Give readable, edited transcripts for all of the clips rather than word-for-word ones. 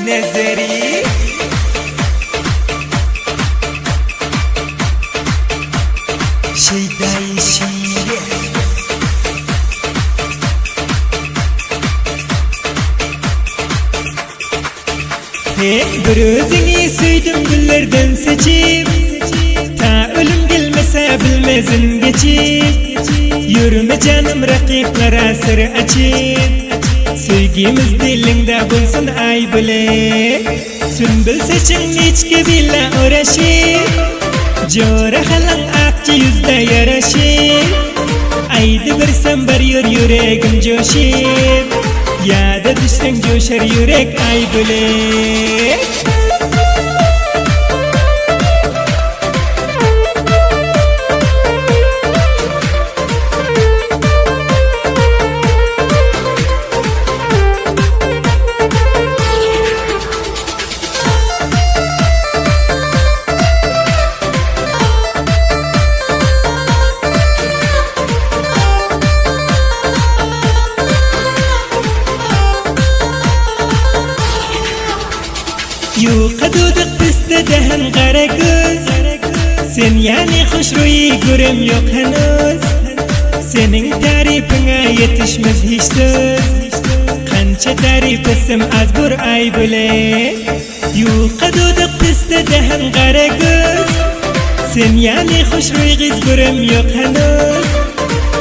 Nezeri Şeydai şiire Bir özünü süydüm güllerden seçip Ta ölüm gelmese bilmezin geçip Yürüme canım rakiplere sır açıp Sevgimiz dilinde bulsun ay bile Sümbül seçin içki bile uğraşıp Jora halang akçı yüzde yaraşıp Aydı bir sember yüreğim coşup Yada düşsen coşar yürek ay bile Yuqadudık piste dehen qara göz Sen yani hoş rüyü görem yok henüz Senin tarifine yetişmez hiç söz Kança tarif etsem az bir ay bile Yuqadudık piste dehen qara göz Sen yani hoş rüyü görem yok henüz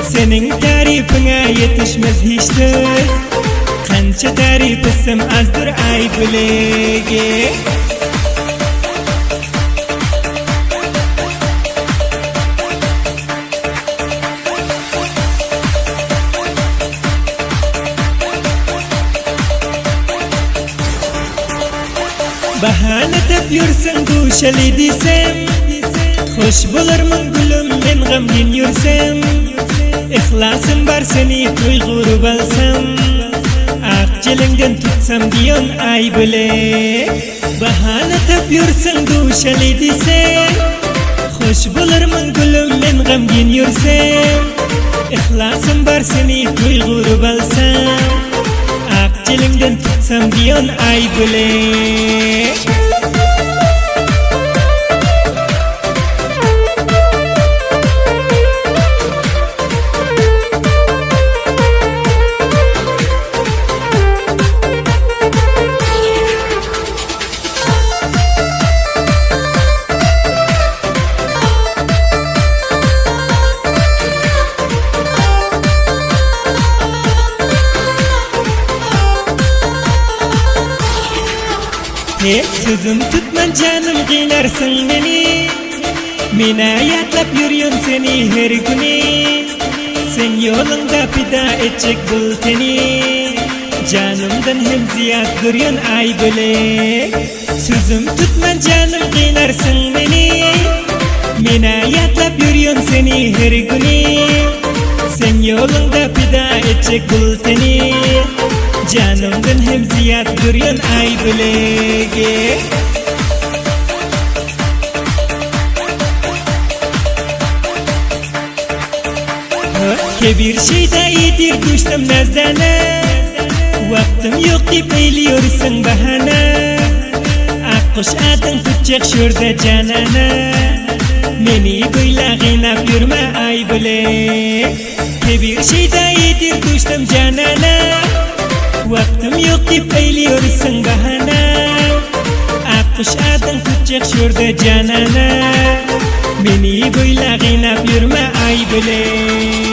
Senin tarifine yetişmez hiç söz Kança tarif etsem azdır ay bilege Bahane tep yürsen duşali desem Hoş bulurmun gülüm men gamgin yürsem İhlasım var seni tuyguru balsam Akçılından tutsam diyon ay bile Bahane tep yürsen duşali desem Hoş bulurmun gülüm men gamgin yürsem İhlasım var seni tuyguru balsam Akçılından tutsam diyon ay bile Sözüm tutman canım qiynarsın beni Men ayatlap yürüyün seni her günü Sen yolunda pida edecek bul teni Canımdan hem ziyad görüyün ay bile Sözüm tutman canım qiynarsın beni Men ayatlap yürüyün seni her günü Sen yolunda pida edecek bul teni Canımdan hem ziyad görüyün ay bilege Kebir şeyda iyidir düştüm nazdana Vaktim yok deyip eğliyorsun bahana Akkuş adın tutacak şurada canana Meni böyle gıynap yürüme ay bile Kebir şeyda iyidir düştüm canana Vaktim yok deyip eğliyorsun bahana Akkuş adın tutacak şurada canana Beni böyle gıynap yürüme ay bile